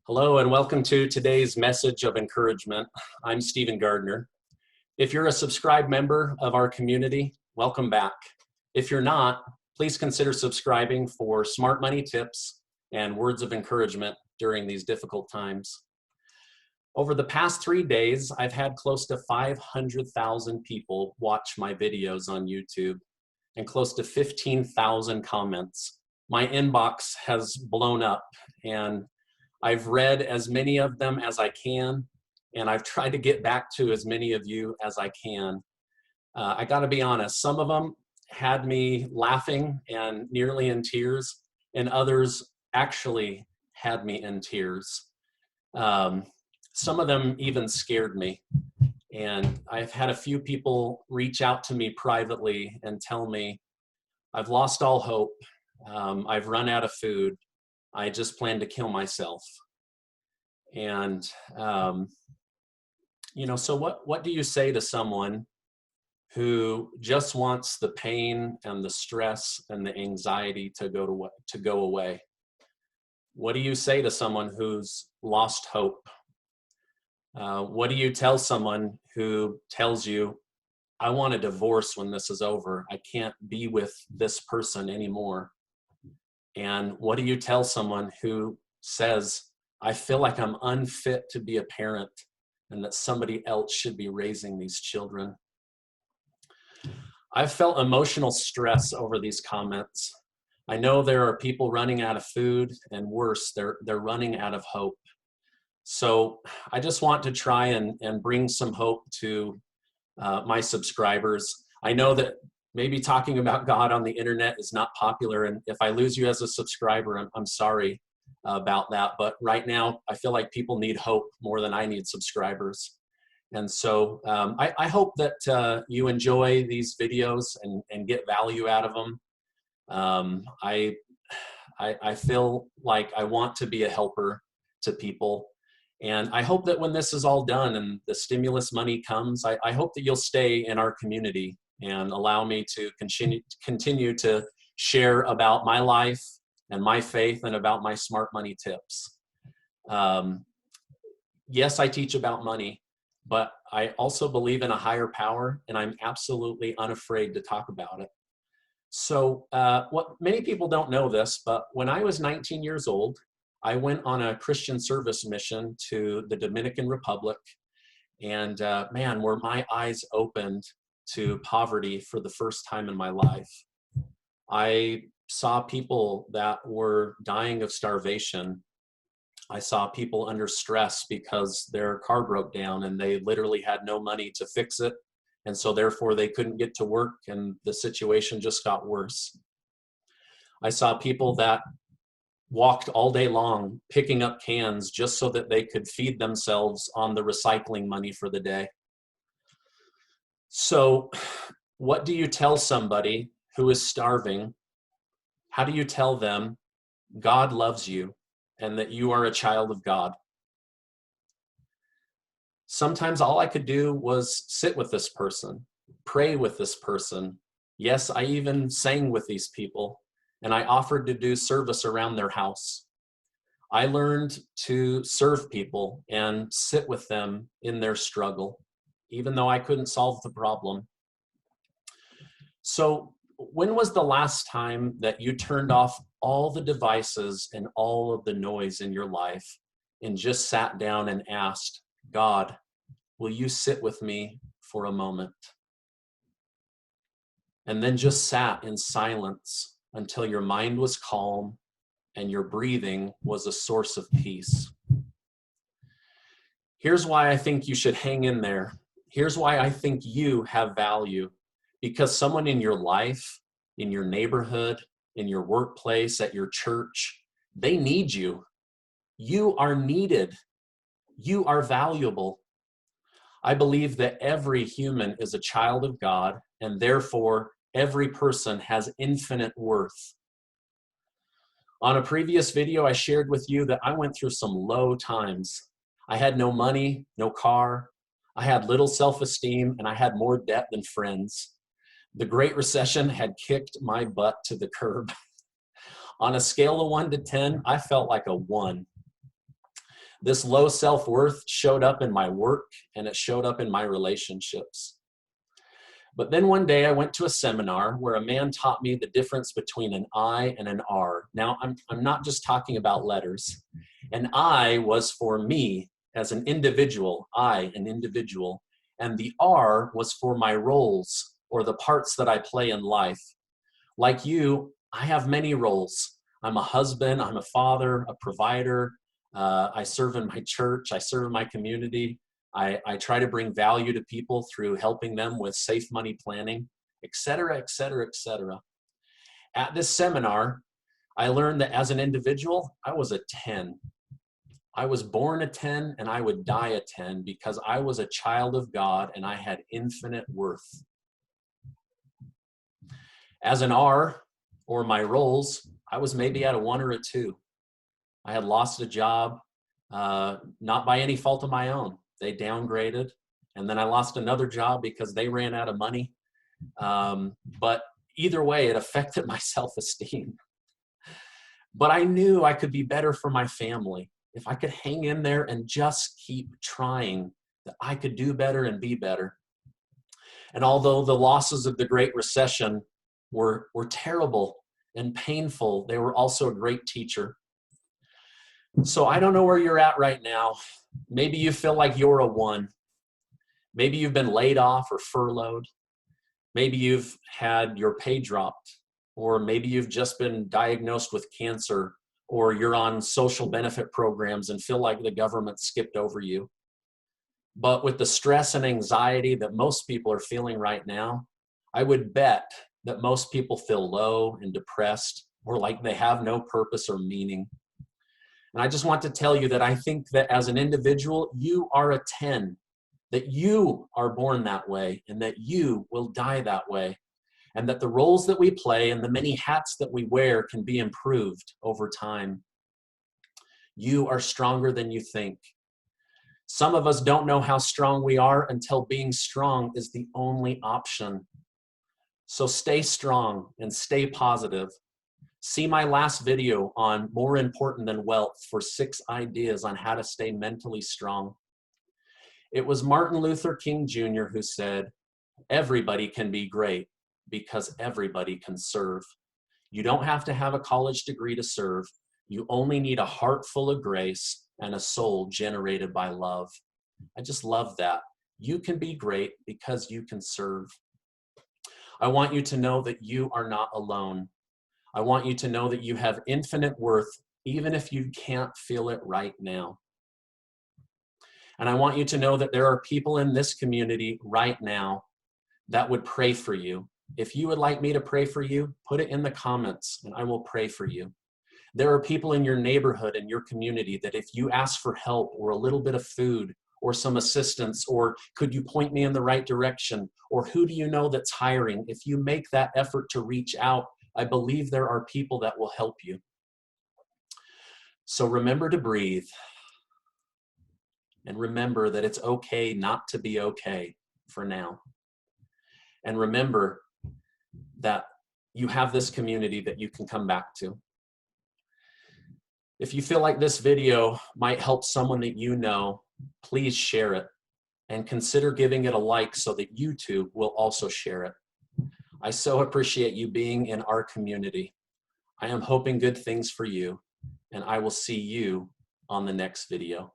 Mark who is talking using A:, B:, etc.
A: Hello and welcome to today's message of encouragement. I'm Stephen Gardner. If you're a subscribed member of our community, welcome back. If you're not, please consider subscribing for smart money tips and words of encouragement during these difficult times. Over the past 3 days, I've had close to 500,000 people watch my videos on YouTube and close to 15,000 comments. My inbox has blown up, and I've read as many of them as I can, and I've tried to get back to as many of you as I can. I gotta be honest, some of them had me laughing and nearly in tears, and others actually had me in tears. Some of them even scared me. And I've had a few people reach out to me privately and tell me, I've lost all hope. I've run out of food. I just plan to kill myself. And, so what do you say to someone who just wants the pain and the stress and the anxiety to go away? What do you say to someone who's lost hope? What do you tell someone who tells you, I want a divorce when this is over. I can't be with this person anymore. And what do you tell someone who says, I feel like I'm unfit to be a parent and that somebody else should be raising these children? I've felt emotional stress over these comments. I know there are people running out of food, and worse, they're running out of hope. So I just want to try and bring some hope to my subscribers. I know that maybe talking about God on the internet is not popular, and if I lose you as a subscriber, I'm sorry about that. But right now, I feel like people need hope more than I need subscribers. And so I hope that you enjoy these videos and get value out of them. I feel like I want to be a helper to people. And I hope that when this is all done and the stimulus money comes, I hope that you'll stay in our community and allow me to continue to share about my life and my faith and about my smart money tips. Yes, I teach about money, but I also believe in a higher power, and I'm absolutely unafraid to talk about it. So what many people don't know this, but when I was 19 years old, I went on a Christian service mission to the Dominican Republic, and man, were my eyes opened to poverty for the first time in my life. I saw people that were dying of starvation. I saw people under stress because their car broke down and they literally had no money to fix it, and so therefore they couldn't get to work, and the situation just got worse. I saw people that walked all day long picking up cans just so that they could feed themselves on the recycling money for the day. So what do you tell somebody who is starving? How do you tell them God loves you and that you are a child of God? Sometimes all I could do was sit with this person, pray with this person. Yes, I even sang with these people, and I offered to do service around their house. I learned to serve people and sit with them in their struggle, even though I couldn't solve the problem. So when was the last time that you turned off all the devices and all of the noise in your life and just sat down and asked, God, will you sit with me for a moment? And then just sat in silence until your mind was calm and your breathing was a source of peace. Here's why I think you should hang in there. Here's why I think you have value. Because someone in your life, in your neighborhood, in your workplace, at your church, they need you. You are needed. You are valuable. I believe that every human is a child of God, and therefore every person has infinite worth. On a previous video, I shared with you that I went through some low times. I had no money, no car. I had little self-esteem, and I had more debt than friends. The Great Recession had kicked my butt to the curb. On a scale of 1 to 10, I felt like a 1. This low self-worth showed up in my work and it showed up in my relationships. But then one day I went to a seminar where a man taught me the difference between an I and an R. Now, I'm not just talking about letters. An I was for me as an individual, an individual, and the R was for my roles or the parts that I play in life. Like you, I have many roles. I'm a husband, I'm a father, a provider. I serve in my church, I serve in my community. I try to bring value to people through helping them with safe money planning, et cetera, et cetera, et cetera. At this seminar, I learned that as an individual, I was a 10. I was born a 10 and I would die a 10 because I was a child of God and I had infinite worth. As an R, or my roles, I was maybe at a 1 or a 2. I had lost a job, not by any fault of my own. They downgraded, and then I lost another job because they ran out of money. But either way, it affected my self-esteem. But I knew I could be better for my family. If I could hang in there and just keep trying, that I could do better and be better. And although the losses of the Great Recession were terrible and painful, they were also a great teacher. So I don't know where you're at right now. Maybe you feel like you're a 1. Maybe you've been laid off or furloughed. Maybe you've had your pay dropped, or maybe you've just been diagnosed with cancer, or you're on social benefit programs and feel like the government skipped over you. But with the stress and anxiety that most people are feeling right now, I would bet that most people feel low and depressed, or like they have no purpose or meaning. And I just want to tell you that I think that as an individual, you are a 10, that you are born that way and that you will die that way. And that the roles that we play and the many hats that we wear can be improved over time. You are stronger than you think. Some of us don't know how strong we are until being strong is the only option. So stay strong and stay positive. See my last video on More Important Than Wealth for 6 ideas on how to stay mentally strong. It was Martin Luther King Jr. who said, "Everybody can be great because everybody can serve. You don't have to have a college degree to serve. You only need a heart full of grace and a soul generated by love." I just love that. You can be great because you can serve. I want you to know that you are not alone. I want you to know that you have infinite worth, even if you can't feel it right now. And I want you to know that there are people in this community right now that would pray for you. If you would like me to pray for you, put it in the comments and I will pray for you. There are people in your neighborhood and your community that if you ask for help or a little bit of food or some assistance, or could you point me in the right direction, or who do you know that's hiring, if you make that effort to reach out, I believe there are people that will help you. So remember to breathe. And remember that it's okay not to be okay for now. And remember that you have this community that you can come back to. If you feel like this video might help someone that you know, please share it and consider giving it a like so that YouTube will also share it. I so appreciate you being in our community. I am hoping good things for you, and I will see you on the next video.